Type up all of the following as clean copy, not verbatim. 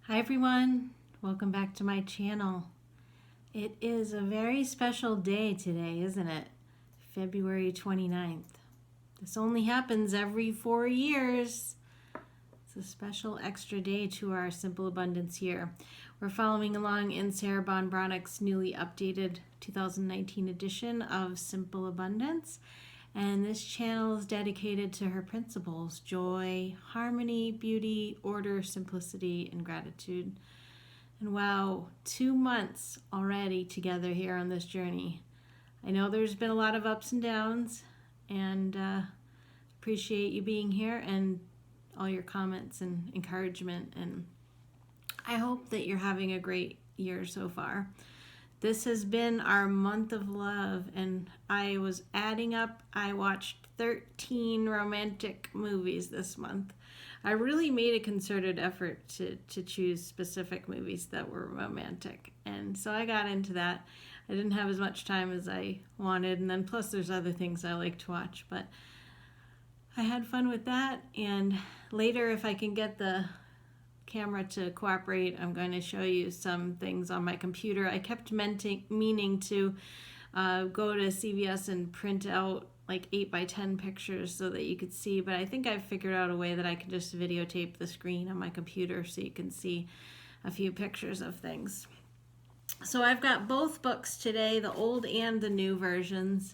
Hi everyone, welcome back to my channel. It is a very special day today, isn't it? February 29th. This only happens every 4 years. It's a special extra day to our Simple Abundance year. We're following along in Sarah Ban Breathnach's newly updated 2019 edition of Simple Abundance. And this channel is dedicated to her principles: joy, harmony, beauty, order, simplicity, and gratitude. And wow, 2 months already together here on this journey. I know there's been a lot of ups and downs, and appreciate you being here and all your comments and encouragement. And I hope that you're having a great year so far. This has been our month of love, and I was adding up. I watched 13 romantic movies this month. I really made a concerted effort to choose specific movies that were romantic, and so I got into that. I didn't have as much time as I wanted, and then plus there's other things I like to watch, but I had fun with that. And later, if I can get the camera to cooperate, I'm going to show you some things on my computer. I kept meaning to go to CVS and print out like 8x10 pictures so that you could see, but I think I've figured out a way that I can just videotape the screen on my computer so you can see a few pictures of things. So I've got both books today, the old and the new versions,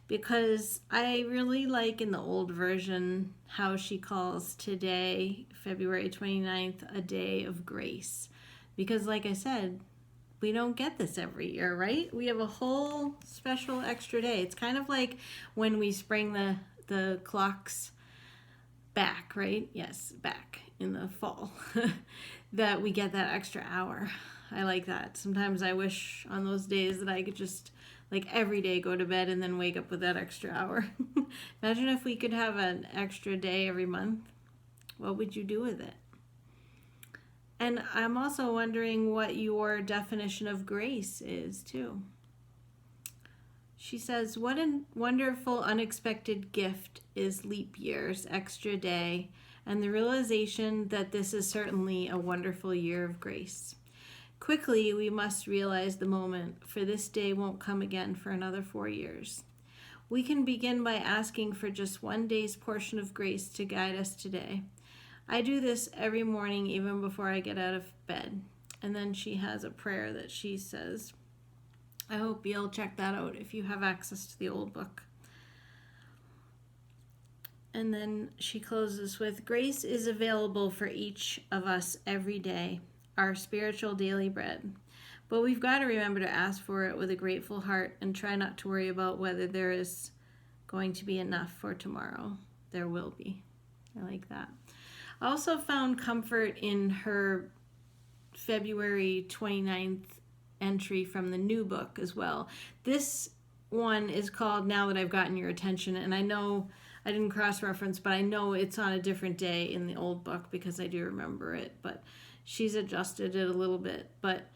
because I really like in the old version how she calls today, February 29th, a day of grace. Because like I said, we don't get this every year, right? We have a whole special extra day. It's kind of like when we spring the clocks back, right? Yes, back in the fall, that we get that extra hour. I like that. Sometimes I wish on those days that I could just like every day go to bed and then wake up with that extra hour. Imagine if we could have an extra day every month. What would you do with it? And I'm also wondering what your definition of grace is too. She says, what a wonderful unexpected gift is leap year's extra day and the realization that this is certainly a wonderful year of grace. Quickly, we must realize the moment, for this day won't come again for another 4 years. We can begin by asking for just one day's portion of grace to guide us today. I do this every morning, even before I get out of bed. And then she has a prayer that she says. I hope you'll check that out if you have access to the old book. And then she closes with, grace is available for each of us every day, our spiritual daily bread. But we've got to remember to ask for it with a grateful heart and try not to worry about whether there is going to be enough for tomorrow. There will be. I like that. I also found comfort in her February 29th entry from the new book as well. This one is called Now That I've Gotten Your Attention, and I know I didn't cross-reference, but I know it's on a different day in the old book because I do remember it, but she's adjusted it a little bit. But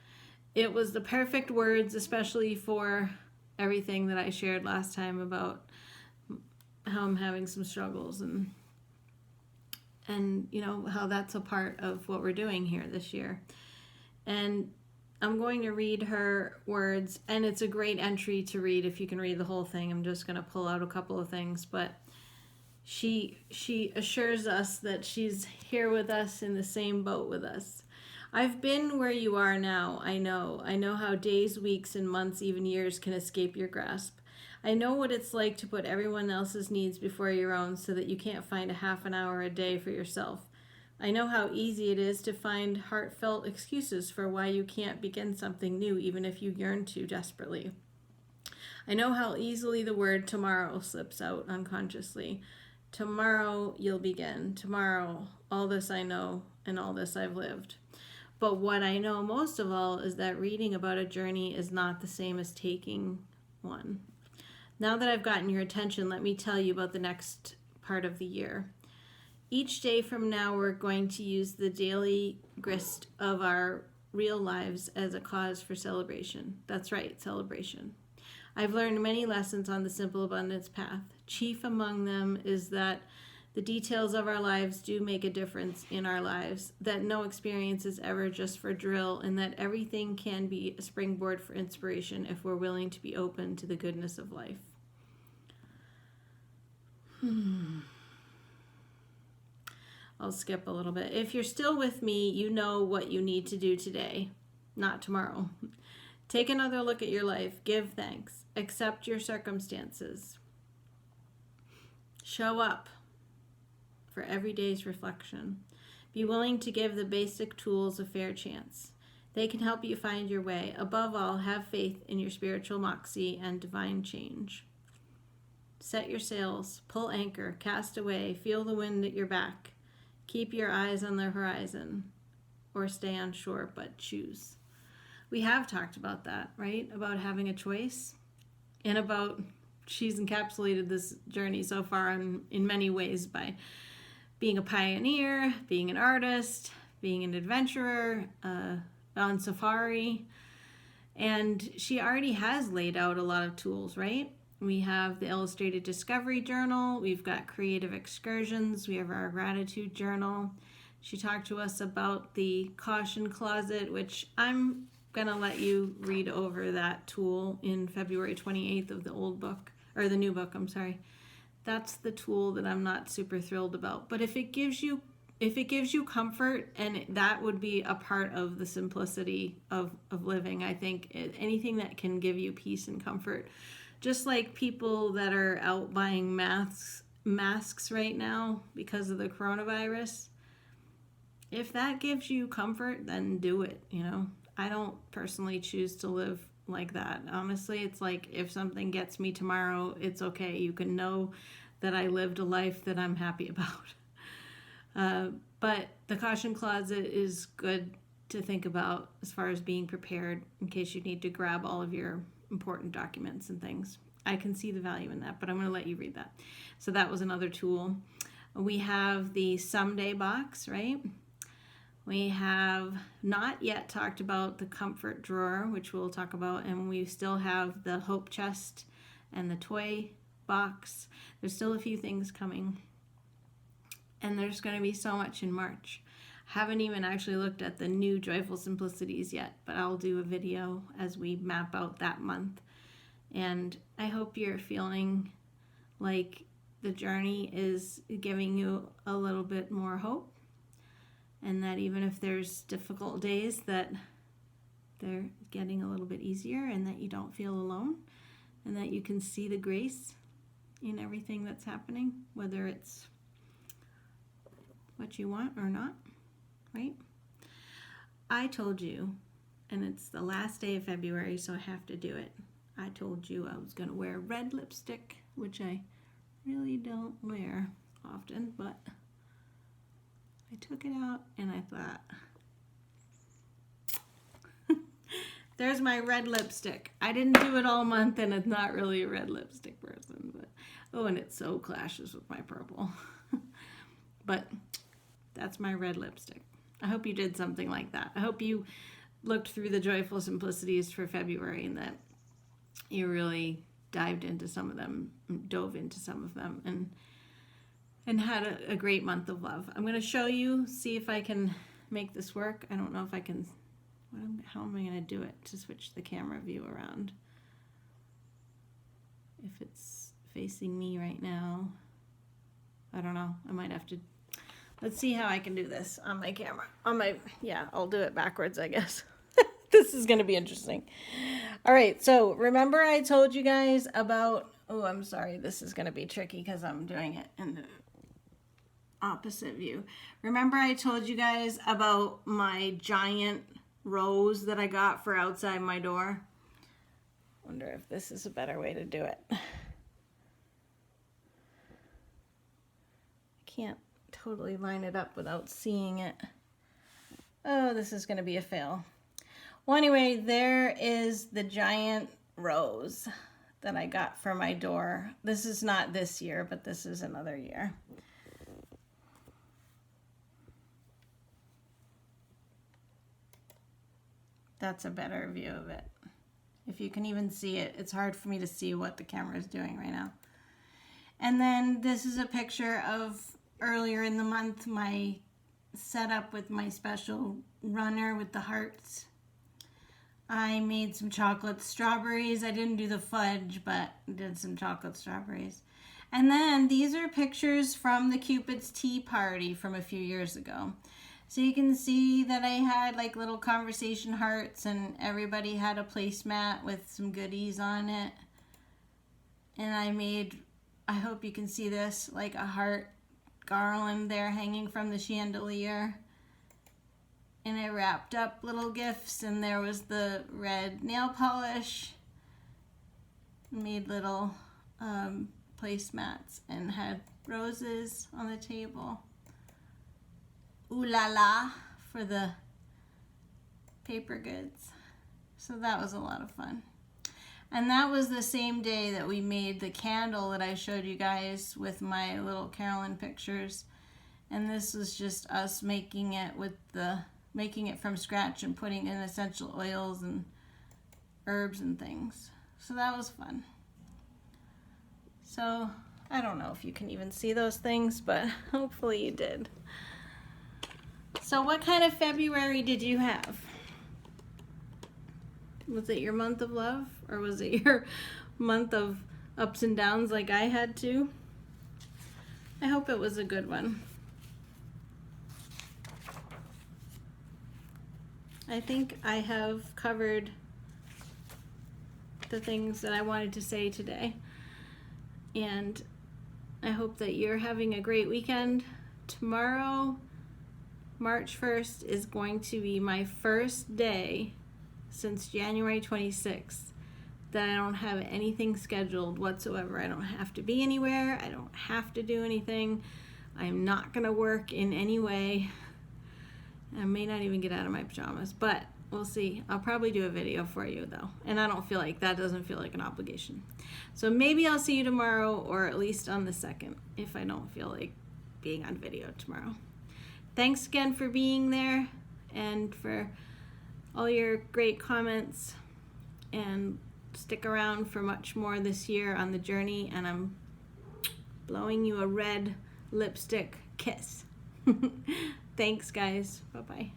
it was the perfect words, especially for everything that I shared last time about how I'm having some struggles and you know how that's a part of what we're doing here this year. And I'm going to read her words, and it's a great entry to read if you can read the whole thing. I'm just going to pull out a couple of things, but she assures us that she's here with us in the same boat with us. I've been where you are now. I know how days, weeks, and months, even years can escape your grasp. I know what it's like to put everyone else's needs before your own so that you can't find a half an hour a day for yourself. I know how easy it is to find heartfelt excuses for why you can't begin something new even if you yearn to desperately. I know how easily the word tomorrow slips out unconsciously. Tomorrow you'll begin. Tomorrow, all this I know and all this I've lived. But what I know most of all is that reading about a journey is not the same as taking one. Now that I've gotten your attention, let me tell you about the next part of the year. Each day from now, we're going to use the daily grist of our real lives as a cause for celebration. That's right, celebration. I've learned many lessons on the Simple Abundance path. Chief among them is that The details of our lives do make a difference in our lives, that no experience is ever just for drill, and that everything can be a springboard for inspiration if we're willing to be open to the goodness of life. I'll skip a little bit. If you're still with me, you know what you need to do today, not tomorrow. Take another look at your life. Give thanks. Accept your circumstances. Show up for every day's reflection. Be willing to give the basic tools a fair chance. They can help you find your way. Above all, have faith in your spiritual moxie and divine change. Set your sails, pull anchor, cast away, feel the wind at your back. Keep your eyes on the horizon, or stay on shore, but choose. We have talked about that, right? About having a choice, and about she's encapsulated this journey so far in many ways by being a pioneer, being an artist, being an adventurer, on safari. And she already has laid out a lot of tools, right? We have the illustrated discovery journal. We've got creative excursions. We have our gratitude journal. She talked to us about the caution closet, which I'm going to let you read over that tool in February 28th of the old book, or the new book, I'm sorry. That's the tool that I'm not super thrilled about. But if it gives you comfort, and that would be a part of the simplicity of living, I think anything that can give you peace and comfort. Just like people that are out buying masks right now because of the coronavirus, if that gives you comfort, then do it, you know. I don't personally choose to live like that. Honestly, it's like if something gets me tomorrow, it's okay. You can know that I lived a life that I'm happy about. But the caution closet is good to think about as far as being prepared in case you need to grab all of your important documents and things. I can see the value in that, but I'm going to let you read that. So that was another tool. We have the someday box, right? We have not yet talked about the comfort drawer, which we'll talk about, and we still have the hope chest and the toy box. There's still a few things coming, and there's going to be so much in March. Haven't even actually looked at the new Joyful Simplicities yet, but I'll do a video as we map out that month. And I hope you're feeling like the journey is giving you a little bit more hope, and that even if there's difficult days, that they're getting a little bit easier, and that you don't feel alone, and that you can see the grace in everything that's happening, whether it's what you want or not, right? I told you, and it's the last day of February, so I have to do it. I told you I was going to wear red lipstick, which I really don't wear often, but I took it out and I thought, there's my red lipstick. I didn't do it all month, and it's not really a red lipstick person, but oh, and it so clashes with my purple. But that's my red lipstick. I hope you did something like that. I hope you looked through the Joyful Simplicities for February, and that you really dove into some of them, and had a great month of love. I'm going to show you, see if I can make this work. I don't know if I can. How am I going to do it to switch the camera view around? If it's facing me right now, I don't know. I might have to. Let's see how I can do this on my camera. I'll do it backwards, I guess. This is going to be interesting. All right, so remember I told you guys about, I'm sorry, this is going to be tricky because I'm doing it in the opposite view. Remember I told you guys about my giant rose that I got for outside my door? Wonder if this is a better way to do it. I can't totally line it up without seeing it. Oh, this is going to be a fail. Well, anyway, there is the giant rose that I got for my door. This is not this year, but this is another year. That's a better view of it. If you can even see it, it's hard for me to see what the camera is doing right now. And then this is a picture of earlier in the month my setup with my special runner with the hearts. I made some chocolate strawberries. I didn't do the fudge, but did some chocolate strawberries. And then these are pictures from the Cupid's Tea Party from a few years ago. So you can see that I had like little conversation hearts and everybody had a placemat with some goodies on it. And I made, I hope you can see this, like a heart garland there hanging from the chandelier. And I wrapped up little gifts, and there was the red nail polish. Made little placemats and had roses on the table. Ooh la la for the paper goods. So that was a lot of fun. And that was the same day that we made the candle that I showed you guys with my little Carolyn pictures. And this was just us making it from scratch and putting in essential oils and herbs and things. So that was fun. So I don't know if you can even see those things, but hopefully you did. So what kind of February did you have? Was it your month of love, or was it your month of ups and downs like I had to? I hope it was a good one. I think I have covered the things that I wanted to say today. And I hope that you're having a great weekend. Tomorrow, March 1st, is going to be my first day since January 26th that I don't have anything scheduled whatsoever. I don't have to be anywhere. I don't have to do anything. I'm not going to work in any way. I may not even get out of my pajamas, but we'll see. I'll probably do a video for you though. And I don't feel like that doesn't feel like an obligation. So maybe I'll see you tomorrow, or at least on the 2nd, if I don't feel like being on video tomorrow. Thanks again for being there and for all your great comments, and stick around for much more this year on the journey, and I'm blowing you a red lipstick kiss. Thanks, guys. Bye-bye.